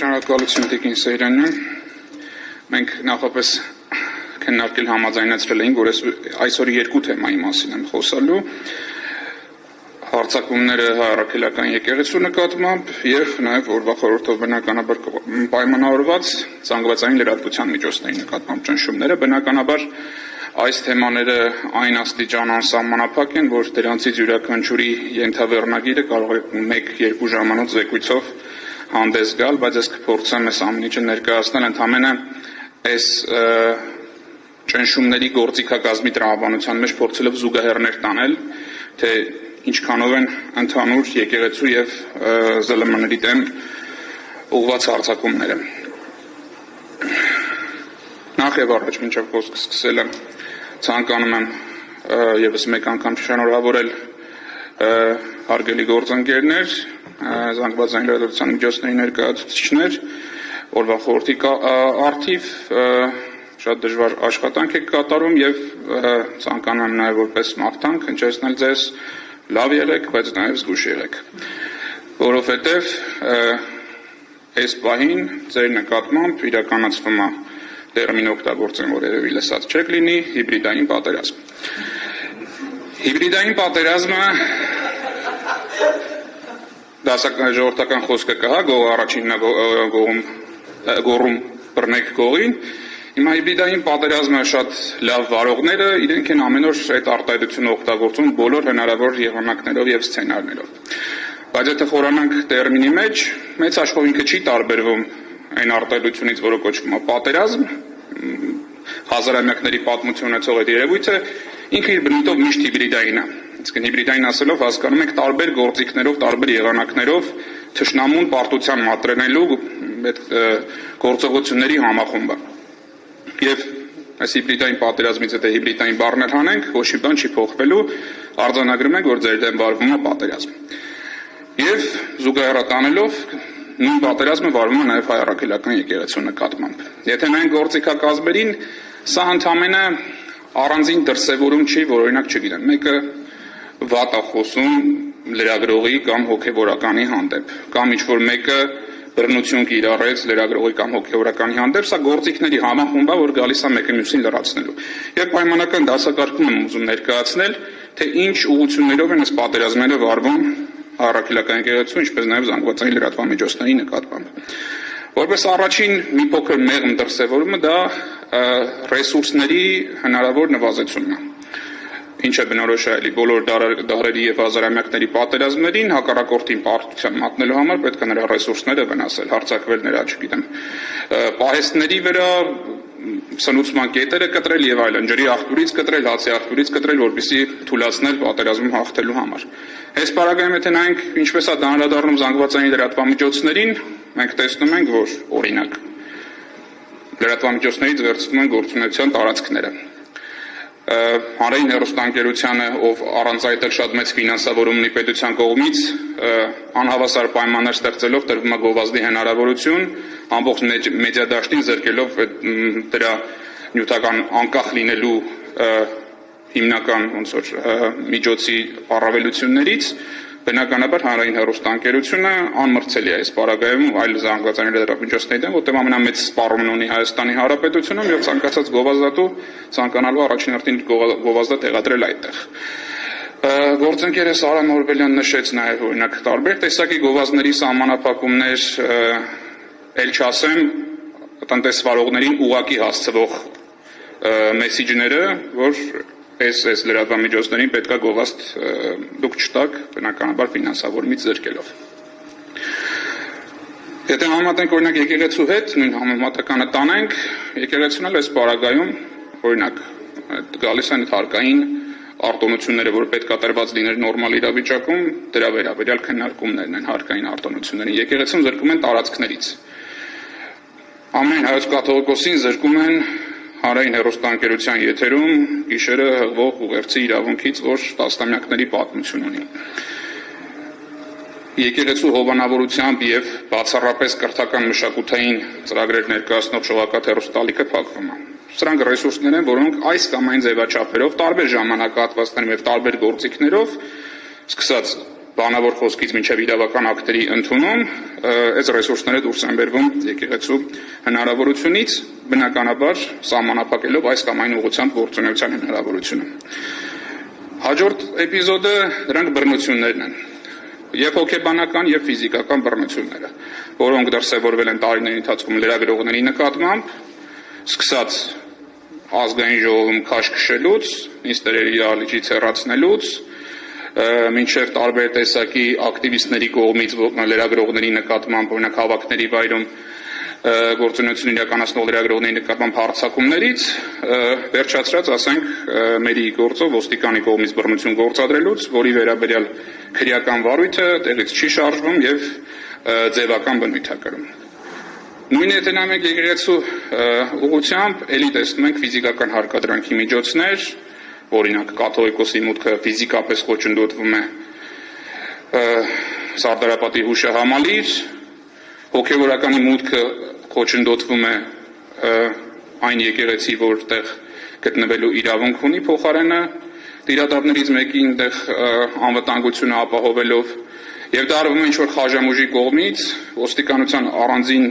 Շնորհակալություն Տիկին Սեյրանյան։ Մենք նախապես քննարկել համաձայնեցրել էինք, որ այսօր երկու թեմայի մասին եմ խոսալու. հարձակումները հայ-առաքելական եկեղեցու նկատմամբ եւ նաեւ օրվա խորհրդով բնականաբար պայմանավորված զանգվածային լրատվության միջոցների նկատմամբ ճնշումները։ Բնականաբար այս թեմաները այն աստիճան անսահմանափակ են, որ դրանցից յուրաքանչյուրի ենթավեռնագիրը կարող է 1-2 ժամանոց զեկույցով հանդես գալ, բայց ես կփորձեմ այս ամեն ինչը ներկայացնել ընդհանրապես այս ճնշումների գործիքակազմի տրամաբանության մեջ փորձելով զուգահեռներ տանել, թե ինչքանով են ընդհանուր եկեղեցու եւ ԶԼՄ-ների դեմ ուղղված հարձակումները։ Նախ եւ առաջ մինչեւ խոսքը սկսել եմ ցանկանում եմ եւս մեկ անգամ շնորհավորել հարգելի գործընկերներ, զանգվածային լրատվության միջոցների ներկայացուցիչներ, օրվա խորհրդի առթիվ շատ դժվար աշխատանք եք կատարում եւ ցանկանում եմ նաեւ որպես մաղթանք հնչեցնել ձեզ լավ եղեք, բայց նաեւ զգուշ եղեք, որովհետեւ այս պահին ձեր նկատմամբ իրականացվում է տերմին օգտագործեմ, որ երևի լսած չեք լինի, հիբրիդային պատերազմ։ Հիբրիդային պատերազմը դասական ժողովրդական խոսքը կհա, գող առաջինն գոռում բռնեք գողին։ Հիմա հիբրիդային պատերազմը շատ լավ վարողները իրենք են ամեն օր այդ արտահայտությունը օգտագործում բոլոր հնարավոր եղանակներով եւ սցենարներով։ Բայց եթե խորանանք տերմինի մեջ, մեծ աշխով ինքը չի տարբերվում այն արտահայտությունից, որը կոչվում է պատերազմ, հազարամյակների պատմություն ունեցող այդ երևույթը ինքը իր բնույթով միշտ հիբրիդային է։ Իսկ հիբրիդային ասելով հասկանում եք տարբեր գործիքներով, տարբեր եղանակներով թշնամուն պարտության մատրենելու այդ գործողությունների համախումբը։ Եվ այս հիբրիդային պատերազմից եթե հիբրիդային բառներ հանենք, ոչ մի բան չի փոխվելու, արձանագրում ենք, որ ձեր դեմ վարվում է պատերազմ։ Եվ զուգահեռատանելով նույն պատերազմը վարվում է նաև հայ-առաքելական եկեղեցու նկատմամբ։ Եթե նայենք գործիքակազմերին, սա ընդամենը առանձին դրսևորում չի, որ օրինակ չգիտեմ, մեկը վատ է խոսում լրագրողի կամ հոգևորականի հանդեպ, կամ ինչ-որ մեկը բռնություն կիրառեց լրագրողի կամ հոգևորականի հանդեպ, սա գործիքների համախումբ է, որ գալիս է մեկը մյուսին լրացնելու։ Եվ պայմանական դասակարգում եմ ուզում ներկայացնել, թե ինչ ուղղություններով են այս պատերազմները վարվում առաքելական եկեղեցու, ինչպես նաև զանգվածային լրատվամիջոցների նկատմամբ։ Որպես առաջին մի փոքր մեղմ դրսևորումը դա ռեսուրսների հնարավոր նվազեցումն է։ Ինչը բնորոշ է բոլոր դարերի եւ հազարամյակների պատերազմներին, հակառակորդին պարտության մատնելու համար պետք է նրա ռեսուրսները վնասել, հարձակվել նրա, չգիտեմ, պահեստների վրա, սնուցման կետերը կտրել եւ այլն, ջրի աղբյուրից կտրել, հացի աղբյուրից կտրել, որպեսզի թույլատրել պատերազմում հաղթելու համար։ Այս պարագայում եթե նայենք ինչպես է դա անդրադառնում զանգվածային լրատվամիջոցներին, մենք տեսնում ենք, որ օրինակ լրատվամիջոցներից վերցվում են գործունեության տարածքները։ Հանրային հեռուստաընկերությանը, ով առանց այդ շատ մեծ ֆինանսավորում ունի պետության կողմից, անհավասար պայմաններ ստեղծելով տրվում է գովազդի հնարավորություն, ամբողջ մեդիադաշտին զրկելով դրա նյութական անկախ լինելու հիմնական ոնց որ միջոցի առավելություններից, բնականաբար հանրային հեռուստաընկերությունը անմրցելի է այս պարագայում այլ զանգվածային լրատվամիջոցների դեմ, որտեղ ամենամեծ սպառումն ունի Հայաստանի Հանրապետությունում եւ ցանկացած գովազդատու ցանկանալու առաջին հերթին գովազդը տեղադրել այդտեղ։ Գործընկերս Արամ Օրբելյանն նշեց նաեւ օրինակ տարբեր տեսակի գովազդների սահմանափակումներ, ել չասեմ տնտեսվարողներին ուղակի հասցվող մեսիջները, որ այս լրատվամիջոցներին պետքա գովազդ դուք չտաք, բնականաբար ֆինանսավորումից զրկելով։ Եթե համեմատենք օրինակ եկեղեցու հետ, նույն համեմատականը տանենք, եկեղեցուն էլ այս պարագայում օրինակ գալիս են հարկային արտոնությունները, որ պետքա տրված լիներ նորմալ իրավիճակում, դրա վերաբերյալ քննարկումներն են հարկային արտոնությունների։ Եկեղեցուն զրկում են տարածքներից։ Ամեն հայոց կաթողիկոսին զրկում են հանրային հեռուստաընկերության եթերում գիշերը հղվող ուղերձի իրավունքից, որ տասնամյակների պատմություն ունի։ Եկեղեցու հովանավորությամբ եւ բացառապես կրթական մշակութային ծրագրեր ներկայացնող շողակաթ հեռուստալիքը փակվում է։ Սրանք ռեսուրսներ են, որոնք այս կամ այն ձևաչափերով տարբեր ժամանակահատվածներում եւ տարբեր գործիքներով, սկսած բանավոր խոսքից մինչև իրավական ակտերի ընդունում, այս ռեսուրսները դուրս են բերվում եկեղեցու հնարավորությունից, բնականաբար սահմանափակելով այս կամ այն ուղղությամբ գործունեության հնարավորությունը։ Հաջորդ էպիզոդը դրանք բռնություններն են, եւ հոգեբանական եւ ֆիզիկական բռնությունները, որոնք դրսևորվել են տարիների ընթացքում լրագրողների նկատմամբ, սկսած ազգային ժողովում քաշ քշելուց, նիստերերի ալիջից հեռացնելուց, մինչև տարբեր տեսակի ակտիվիստների կողմից լրագրողների նկատմամբ, օրինակ հավաքների վայրում գործունեություն իրականացնող լրագրողների նկատմամբ հարձակումներից, վերջացրած, ասենք, մերի գործով ոստիկանի կողմից բռնություն գործադրելուց, որի վերաբերյալ քրեական վարույթը տեղից չի շարժվում եւ ձևական բնույթ է կրում։ Նույն եթե մենք եկեղեցու ուղղությամբ էլի տեսնում ենք ֆիզիկական հարկադրանքի միջոցներ, օրինակ կաթողիկոսի մուտքը ֆիզիկապես խոչընդոտվում է Սարդարապետի հուշահամալիր, հոգևորականի մուտքը խոչընդոտվում է այն եկեղեցի, որտեղ գտնվելու իրավունք ունի փոխարենը տիրադարներից մեկի այնտեղ անվտանգությունը ապահովելով, եւ դա արվում է ինչ-որ խաժամուժի կողմից ոստիկանության առանձին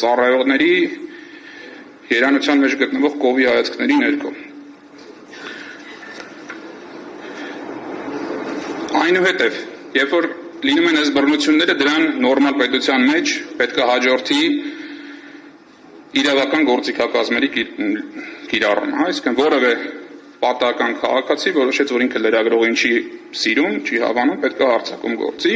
ծառայողների երանության մեջ գտնվող կովի հայացքների ներքո։ Այնուհետև, երբ որ լինում են այս բռնությունները, դրան նորմալ պետության մեջ պետք է հաջորդի իրավական գործիքակազմերի կիրառումը, այսինքն որևէ պատահական քաղաքացի որոշեց, որ ինքը լրագրողին չի սիրում, չի հավանում, պետք է հարձակում գործի։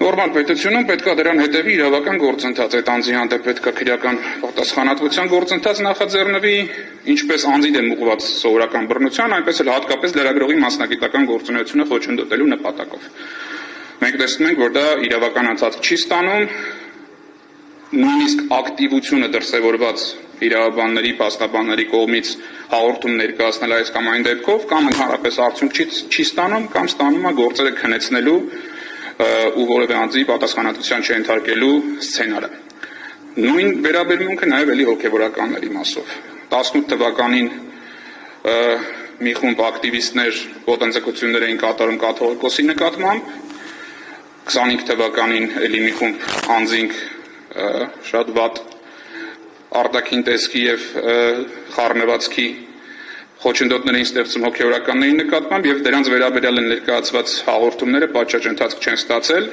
Նորմալ պետությունում պետք է դրան հետևի իրավական գործընթաց, այդ անձի հանդեպ պետք է քրեական պատասխանատվության գործընթաց նախաձեռնվի, ինչպես անձի դեմ ուղղված սովորական բռնության, այնպես էլ հատկապես լրագրողի մասնագիտական գործունեությունը խոչընդոտելու նպատակով։ Մենք տեսնում ենք, որ դա իրավական ընթացք չի ստանում, նույնիսկ ակտիվությունը դրսևորված իրավաբանների, փաստաբանների կողմից հաղորդում ներկայացնել այս կամ այն դեպքով, կամ ընդհանրապես արդյունք չի ստանում, կամ ստանում է գործերը քնեցնելու ու որևէ անձի պատասխանատվության չենթարկելու սցենարը։ Նույն վերաբերմունքը նաև էլի հոգևորականների մասով։ 18 թվականին մի խումբ ակտիվիստներ ոտնձգություններ էին կատարում կաթողիկոսի նկատմամբ, 25 թվականին էլի մի խումբ անձինք շատ վատ արտաքին տեսքի եւ խառնվածքի խոչընդոտներ էին ստեղծում հոգևորականների նկատմամբ եւ դրանց վերաբերյալ են ներկայացված հաղորդումները պատշաճ ընթացք չեն ստացել,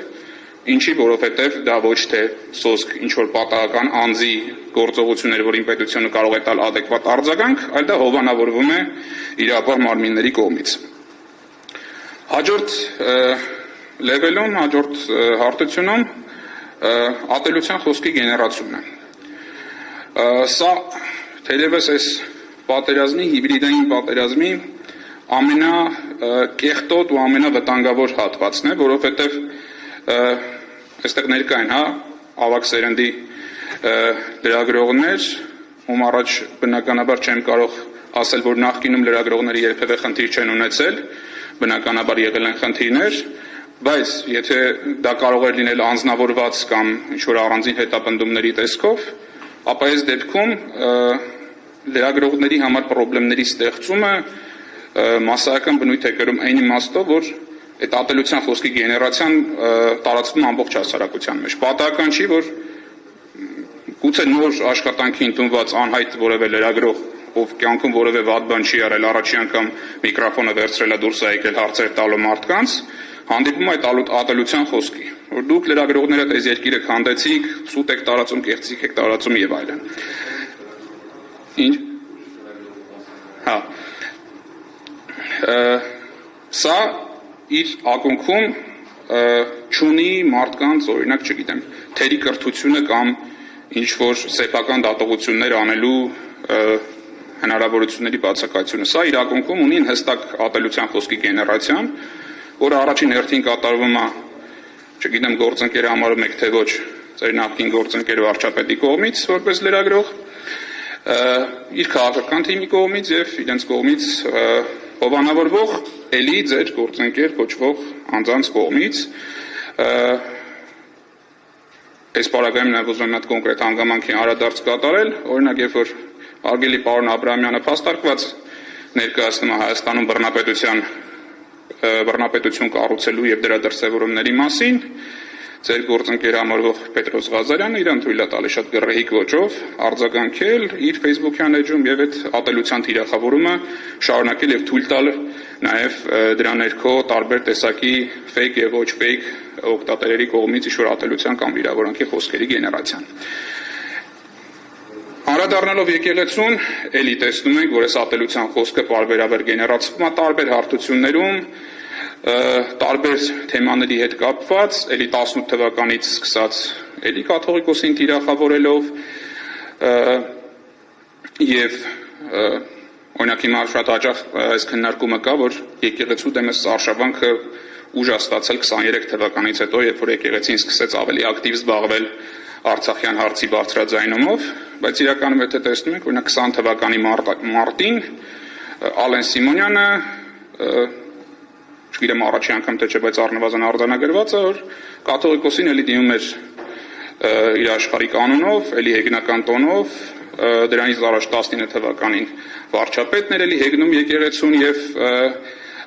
ինչի որովհետեւ դա ոչ թե սոսկ ինչ որ պատահական անձի գործողություններ, որին պետությունը կարող է տալ adekvat արձագանք, այլ դա հովանավորվում է իրավապահ մարմինների կողմից։ Հաջորդ լեվելում, հաջորդ հարթությունում ատելության խոսքի գեներացումն է։ Սա թերևս այս պատերազմի, հիբրիդային պատերազմի ամենակեղտոտ ու ամենավտանգավոր հատվածն է, որովհետև այստեղ ներկա են, ավագ սերնդի լրագրողներ, ում առաջ բնականաբար չեմ կարող ասել, որ նախկինում լրագրողները երբևէ խնդիր չեն ունեցել, բնականաբար եղել են խնդիրներ, բայց եթե դա կարող էր լինել անձնավորված կամ ինչ-որ առանձին հետապնդումների տեսքով, ապա այս դեպքում լրագրողների համար խնդիրների ստեղծումը մասսայական բնույթ է կրում այն իմաստով, որ այդ ատելության խոսքի գեներացիան տարածվում ամբողջ հասարակության մեջ։ Պատահական չի, որ գուցե նոր աշխատանքի ընդունված անհայտ որևէ լրագրող, ով կյանքում որևէ վատ բան չի արել, առաջի անգամ միկրոֆոնը վերցրել է դուրս է եկել հարցեր տալու մարդկանց, հանդիպում այդ ատելության խոսքի, որ դուք լրագրողները այս երկիրը քանդեցիք, սուտ եք տարածում, կեղծիք եք տարածում եւ այլն։ Ինչ։ Սա իր ակունքում չունի մարդկանց, օրինակ, չգիտեմ, թերի կրթությունը կամ ինչ-որ սեփական դատողություններ անելու հնարավորությունների բացակայությունը։ Սա իր ակունքում ունի հստակ ատելության խոսքի գեներացիան, որը առաջին հերթին կատարվում է, չգիտեմ, գործընկերը համարում եք թե ոչ, ձեր նախկին գործընկեր վարչապետի կողմից, որպես լրագրող, իր քաղաքական թիմի կողմից եւ իրենց կողմից հովանավորվող էլի ձեր գործընկեր կոչվող անձանց կողմից։ Այս պարագայում նաև ուզում եմ այդ կոնկրետ հանգամանքի անդրադարձ կատարել, օրինակ, երբ որ արգելի պարոն Աբրահամյանը փաստարկված ներկայացնում է Հայաստանում բռնապետության բռնապետություն կառուցելու եւ դրա դրսեւորումների մասին, ձեր գործընկեր համարվող Պետրոս Ղազարյանը իրան թույլ է տալի շատ գռեհիկ ոճով արձագանքել իր Facebook-յան էջում եւ այդ ատելության թիրախավորումը շարունակել եւ թույլ տալ նաեւ դրա ներքո տարբեր տեսակի fake եւ ոչ fake օգտատերերի կողմից ինչ-որ ատելության կամ վիրավորանքի խոսքերի գեներացիան։ Անդրադառնալով եկեղեցուն, էլի տեսնում ենք, որ այս ատելության խոսքը պարբերաբար գեներացվում է տարբեր հարթություններում, տարբեր թեմաների հետ կապված, էլի 18 թվականից սկսած էլի կաթողիկոսին թիրախավորելով եւ օրինակ հիմա շատ հաճախ այս քննարկումը կա, որ եկեղեցու դեմ այս արշավանքը ուժ է ստացել 23 թվականից հետո, երբ որ եկեղեցին սկսեց ավելի ակտիվ զբաղվել Արցախյան հարցի բարձրաձայնումով, բայց իրականում եթե տեսնում ենք, օրինակ 20 թվականի մարտին Ալեն Սիմոնյանը չգիտեմ առաջի անգամ թե չէ, բայց առնվազն արձանագրված է, որ կաթողիկոսին էլի դիմում էր իր աշխարհիկ անունով, էլի հեգնական տոնով, դրանից առաջ 19 թվականին վարչապետն էր էլի հեգնում եկեղեցուն եւ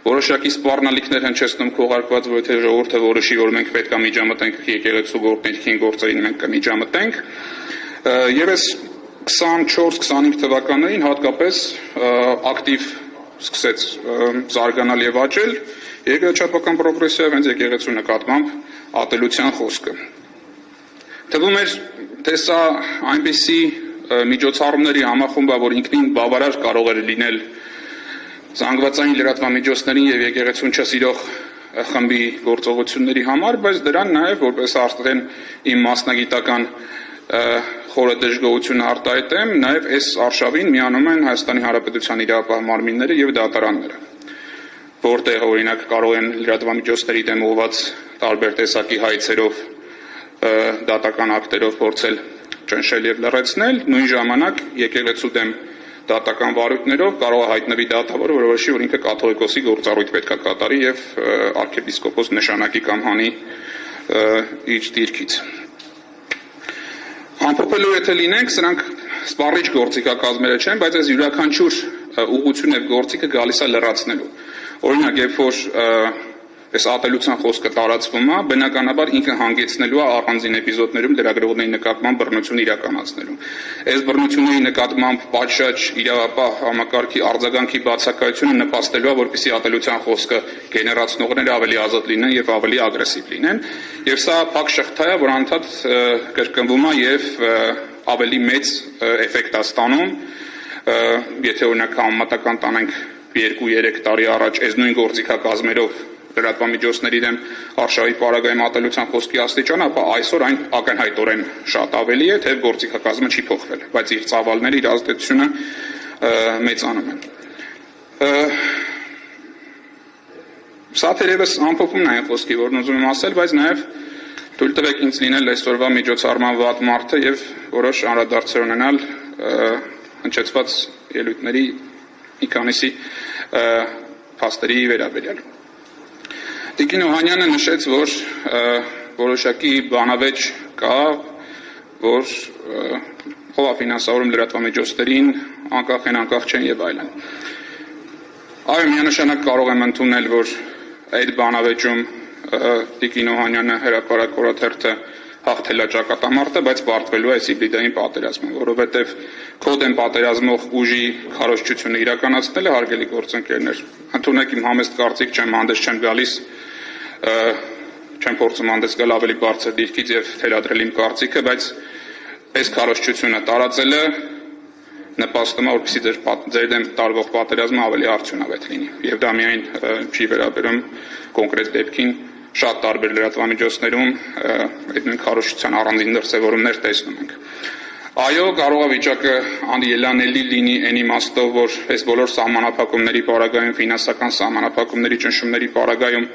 որոշակի սպառնալիքներ հնչեցնում քողարկված, որ եթե ժողովուրդը որոշի, որ մենք պետք է միջամտենք եկեղեցու գործերին գործերին մենք կմիջամտենք, եւ այս 24-25 թվականներին հատկապես ակտիվ սկսեց զարգանալ եւ աճել երկրաչափական պրոգրեսիվ հենց եկեղեցու նկատմամբ ատելության խոսքը։ Թվում էր, թե սա այնպիսի միջոցառումների համախումբ է, որ ինքնին բավարար կարող էր լինել զանգվածային լրատվամիջոցներին եւ եկեղեցուն չսիրող խմբի գործողությունների համար, բայց դրան նաեւ որպես արդեն իմ մասնագիտական խորը դժգոհությունը արտահայտեմ, նաեւ այս արշավին միանում են Հայաստանի Հանրապետության իրավապահ մարմինները եւ դատարանները, որտեղ օրինակ կարող են լրատվամիջոցների դեմ ուղղված տարբեր տեսակի հայցերով դատական ակտերով փորձել ճնշել եւ լռեցնել, նույն ժամանակ եկեղեցու դեմ դատական վարույթներով կարող է հայտնվի դատավոր, որ որոշի, որ ինքը կաթողիկոսի գործառույթ պետք է կատարի եւ arczepiskopos նշանակի կամ հանի իր դիրքից։ Ամփոփելու եթե լինենք, սրանք սպառիչ գործիքակազմերը չեն, բայց այս յուրաքանչյուր ուղղություն եւ գործիքը գալիս է լրացնելու։ Օրինակ, երբ որ այս ատելության խոսքը տարածվում է, բնականաբար ինքը հանգեցնելու է առանձին էպիզոդներում լրագրողների նկատմամբ բռնություն իրականացնելու։ Այս բռնությունների նկատմամբ պատշաճ իրավապահ համակարգի արձագանքի բացակայությունը նպաստելու է, որպեսզի ատելության խոսքը գեներացնողները ավելի ազատ լինեն եւ ավելի ագրեսիվ լինեն, եւ սա փակ շղթա է, որ անդադ կրկնվում է եւ ավելի մեծ էֆեկտ է ստանում, եթե օրինակ համեմատական տանենք 2-3 տարի առաջ այս նույն գործիքակազմերով լրատվամիջոցների դեմ արշավի պարագայում ատելության խոսքի աստիճանը, ապա այսօր այն ակնհայտորեն շատ ավելի է, թեև գործիքակազմը չի փոխվել, բայց իր ծավալները, իր ազդեցությունը մեծանում են։ Սա թերևս ամփոփումն է այն խոսքի, որն ուզում եմ ասել, բայց նաև թույլ տվեք ինձ լինել այսօրվա միջոցառման վատ մարդը եւ որոշ անդրադարձեր ունենալ հնչեցված ելույթների մի քանիսի փաստերի վերաբերյալ։ Տիկին Օհանյանը նշեց, որ որոշակի բանավեճ կա, որ ով է ֆինանսավորում լրատվամիջոցներին, անկախ են, անկախ չեն եւ այլն։ Այո, միանշանակ կարող եմ ընդունել, որ այդ բանավեճում Տիկին Օհանյանը հրապարակ օրաթերթը հաղթել է ճակատամարտը, բայց պարտվելու է այս հիբրիդային պատերազմը, որովհետև քո դեմ պատերազմող ուժի քարոզչությունը իրականացնելը հարգելի գործընկերներ, ընդունեք իմ համեստ կարծիք չեմ, հանդես չեմ գալիս, չեմ փորձում հանդես գալ ավելի բարձր դիրքից եւ թելադրել իմ կարծիքը, բայց այս քարոզչությունը տարածելը նպաստում է, որպեսզի ձեր դեմ տարվող պատերազմը ավելի արդյունավետ լինի, եւ դա միայն չի վերաբերում կոնկրետ դեպքին, շատ տարբեր լրատվամիջոցներում այդ նույն քարոզչության առանձին դրսևորումներ տեսնում ենք։ Այո, կարող է վիճակը ելանելի լինի այն իմաստով, որ այս բոլոր սահմանափակումների պարագայում, ֆինանսական սահմանափակումների ճնշումների պարագայում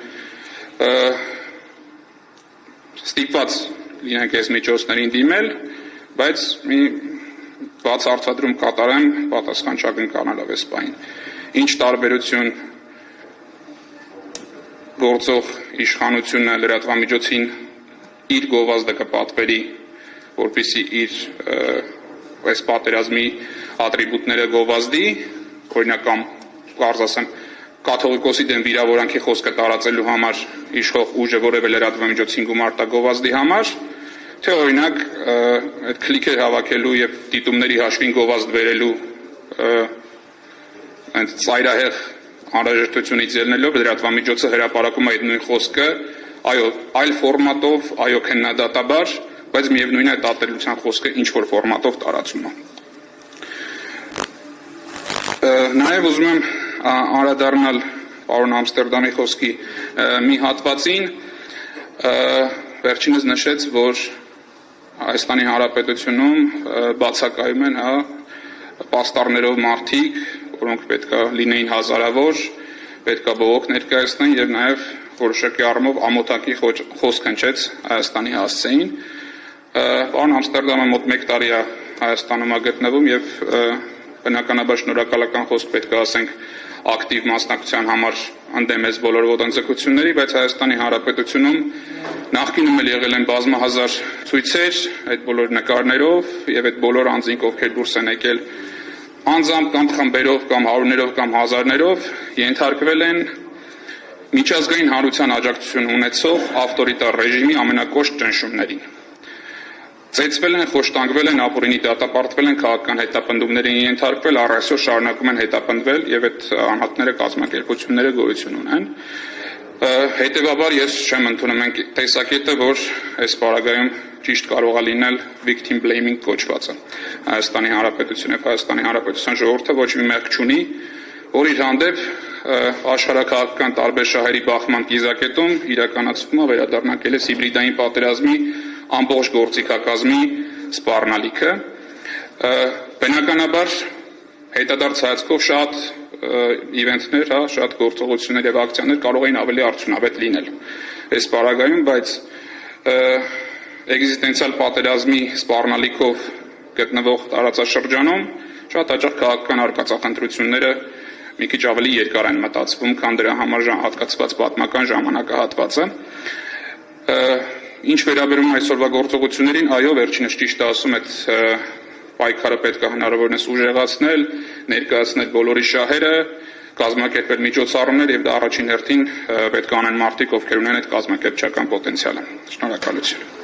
ստիպված լինենք այս միջոցներին դիմել, բայց մի բաց արտադրում կատարեմ, պատասխան չակնկալելով այս բանին։ Ինչ տարբերություն գործող իշխանությունը լրատվամիջոցին իր գովազդը կպատվերի, որպեսզի իր այս պատերազմի ատրիբուտները գովազդի, օրինակ կամ կարծ ասեմ կաթողիկոսի դեմ վիրավորանքի խոսքը տարածելու համար իշխող ուժը որևէ լրատվամիջոցին գումար գովազդի համար, թե օրինակ այդ քլիքեր հավաքելու եւ դիտումների հաշվին գովազդ բերելու այդ ծայրահեղ անհրաժեշտությունից ելնելով լրատվամիջոցը հրապարակում է այդ նույն խոսքը, այո, այլ ֆորմատով, այո, քննադատաբար, բայց միևնույն է այդ ատելության խոսքը ինչ որ ֆորմատով տարածում է։ Նաև ուզում եմ անդրադառնալ պարոն Ամստերդամի խոսքի մի հատվածին, վերջինս նշեց, որ Հայաստանի Հանրապետությունում բացակայում են պաստառներով մարդիկ, որոնք պետք է լինեին հազարավոր, պետք է բողոք ներկայացնեն եւ նաեւ որոշակի առումով ամոթակի խոսք հնչեց Հայաստանի հասցեին։ Պարոն Ամստերդամը մոտ 1 տարի է Հայաստանում գտնվում եւ բնականաբար շնորհակալական խոսք պետք է ասենք ակտիվ մասնակցության համար ընդդեմ էս բոլոր ոտնձգությունների, բայց Հայաստանի Հանրապետությունում նախկինում էլ եղել են բազմահազար ցույցեր այդ բոլոր նկարներով եւ այդ բոլոր անձինք, ովքեր դուրս են եկել անձամբ կամ խմբերով կամ հարյուրներով կամ հազարներով, ենթարկվել են միջազգային հանրության աջակցություն ունեցող ավտորիտար ռեժիմի ամենակոշտ ճնշումներին։ Ծեծվել են, խոշտանգվել են, ապօրինի դատապարտվել են, քաղաքական հետապնդումներին ենթարկվել, առ այսօր շարունակում են հետապնդվել եւ այդ անհատները կազմակերպությունները գոյություն ունեն։ Հետևաբար ես չեմ ընդունում այն տեսակետը, որ այս պարագայում ճիշտ կարող է լինել victim blaming կոչվածը։ Հայաստանի Հանրապետությունը եւ Հայաստանի Հանրապետության ժողովուրդը ոչ մի մեղք չունի, որ իր հանդեպ աշխարհաքաղաքական տարբեր շահերի բախման կիզակետում իրականացվում է վերադառնակել է հիբրիդային պատերազմի ամբողջ գործիքակազմի սպառնալիքը։ Բնականաբար հետադարձ հայացքով շատ իվենթներ, շատ գործողություններ եւ ակցիաներ կարող էին ավելի արդյունավետ լինել այս պարագայում, բայց էգզիստենցիալ պատերազմի սպառնալիքով գտնվող տարածաշրջանում շատ հաճախ քաղաքական արկածախնդրությունները մի քիչ ավելի երկար են մտածվում, քան դրա համար հատկացված պատմական ժամանակահատվածը։ Ինչ վերաբերում այսօրվա գործողություններին, այո, վերջինս ճիշտ է ասում, այդ պայքարը պետք է հնարավորինս ուժեղացնել, ներկայացնել բոլորի շահերը, կազմակերպել միջոցառումներ եւ դա առաջին հերթին պետք է անեն մարդիկ, ովքեր ունեն այդ կազմակերպչական պոտենցիալը։ Շնորհակալություն։